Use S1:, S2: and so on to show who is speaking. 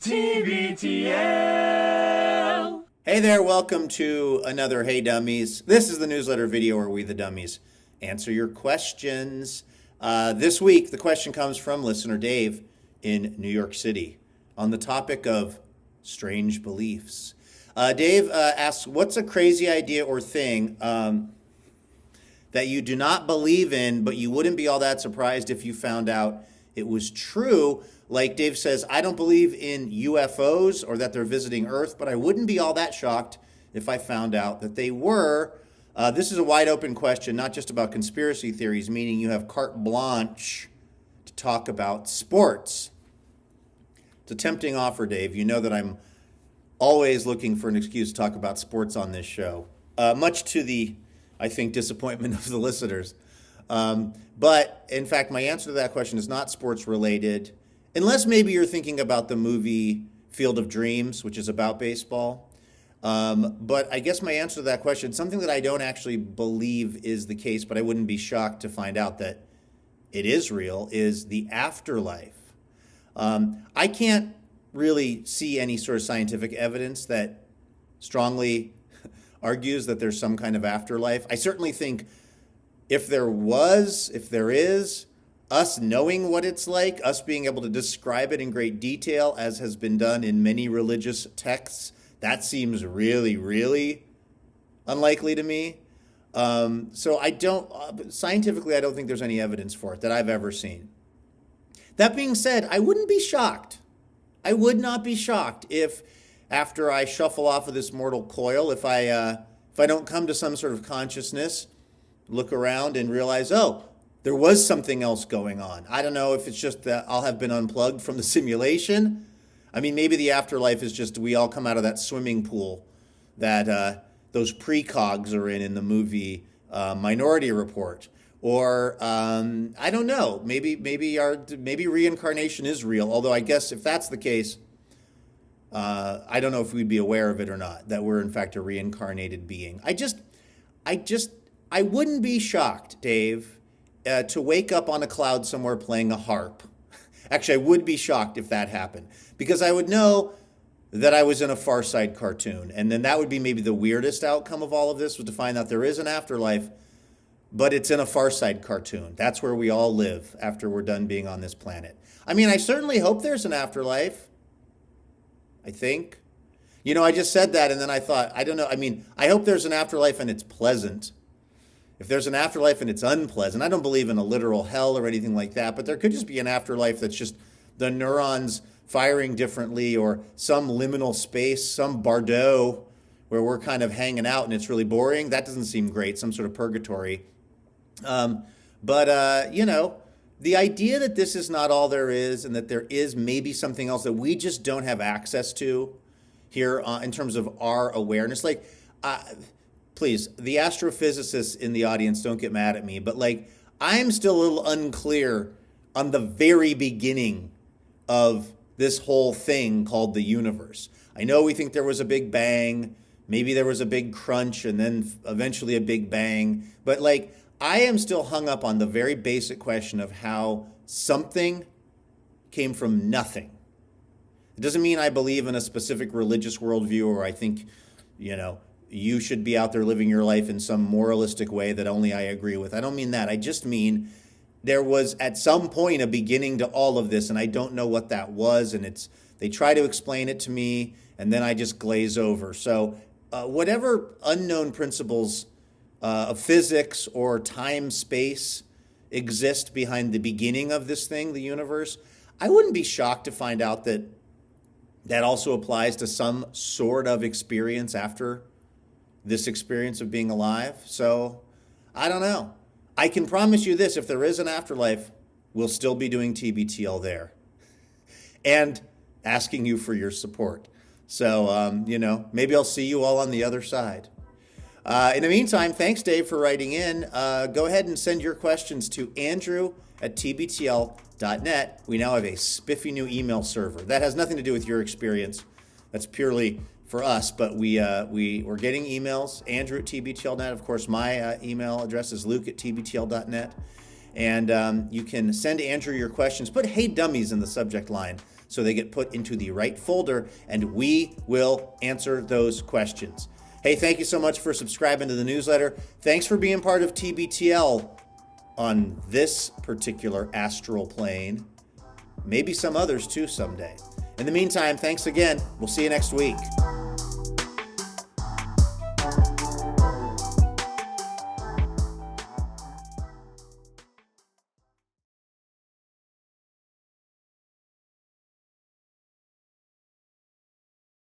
S1: TBTL.
S2: Hey there, welcome to another Hey Dummies. This is the newsletter video where we, the dummies, answer your questions. This week, the question comes from listener Dave in New York City on the topic of strange beliefs. Dave asks, what's a crazy idea or thing that you do not believe in, but you wouldn't be all that surprised if you found out it was true? Like Dave says, I don't believe in UFOs or that they're visiting Earth, but I wouldn't be all that shocked if I found out that they were. This is a wide open question, not just about conspiracy theories, meaning you have carte blanche to talk about sports. It's a tempting offer, Dave. You know that I'm always looking for an excuse to talk about sports on this show, much to the, I think, disappointment of the listeners. But in fact, my answer to that question is not sports related. Unless maybe you're thinking about the movie Field of Dreams, which is about baseball. But I guess my answer to that question, something that I don't actually believe is the case, but I wouldn't be shocked to find out that it is real, is the afterlife. I can't really see any sort of scientific evidence that strongly argues that there's some kind of afterlife. I certainly think if there is, us knowing what it's like, us being able to describe it in great detail, as has been done in many religious texts, that seems really, really unlikely to me. So scientifically, I don't think there's any evidence for it that I've ever seen. That being said, I wouldn't be shocked. I would not be shocked if, after I shuffle off of this mortal coil, if I don't come to some sort of consciousness, look around and realize, oh, there was something else going on. I don't know if it's just that I'll have been unplugged from the simulation. I mean, maybe the afterlife is just we all come out of that swimming pool that those precogs are in the movie Minority Report. Or I don't know. Maybe reincarnation is real. Although I guess if that's the case, I don't know if we'd be aware of it or not, that we're in fact a reincarnated being. I wouldn't be shocked, Dave, to wake up on a cloud somewhere playing a harp. Actually, I would be shocked if that happened, because I would know that I was in a Far Side cartoon. And then that would be maybe the weirdest outcome of all of this, was to find out there is an afterlife, but it's in a Far Side cartoon. That's where we all live after we're done being on this planet. I mean, I certainly hope there's an afterlife. I think. You know, I just said that and then I thought, I don't know. I mean, I hope there's an afterlife and it's pleasant. If there's an afterlife and it's unpleasant, I don't believe in a literal hell or anything like that, but there could just be an afterlife that's just the neurons firing differently, or some liminal space, some bardo where we're kind of hanging out and it's really boring. That doesn't seem great, some sort of purgatory. You know, the idea that this is not all there is and that there is maybe something else that we just don't have access to here in terms of our awareness. Like, please, the astrophysicists in the audience, don't get mad at me, but like, I'm still a little unclear on the very beginning of this whole thing called the universe. I know we think there was a big bang, maybe there was a big crunch and then eventually a big bang, but like, I am still hung up on the very basic question of how something came from nothing. It doesn't mean I believe in a specific religious worldview, or I think, you know, you should be out there living your life in some moralistic way that only I agree with. I don't mean that. I just mean there was at some point a beginning to all of this, and I don't know what that was, and they try to explain it to me, and then I just glaze over. So whatever unknown principles of physics or time, space exist behind the beginning of this thing, the universe, I wouldn't be shocked to find out that that also applies to some sort of experience after this experience of being alive. So I don't know. I can promise you this: if there is an afterlife, we'll still be doing TBTL there and asking you for your support. So, you know, maybe I'll see you all on the other side. In the meantime, thanks, Dave, for writing in. Go ahead and send your questions to andrew@tbtl.net. We now have a spiffy new email server. That has nothing to do with your experience. That's purely for us, but we're getting emails. Andrew@tbtl.net. Of course, my email address is luke@tbtl.net. And you can send Andrew your questions. Put "Hey Dummies" in the subject line so they get put into the right folder, and we will answer those questions. Hey, thank you so much for subscribing to the newsletter. Thanks for being part of TBTL on this particular astral plane. Maybe some others too someday. In the meantime, thanks again. We'll see you next week.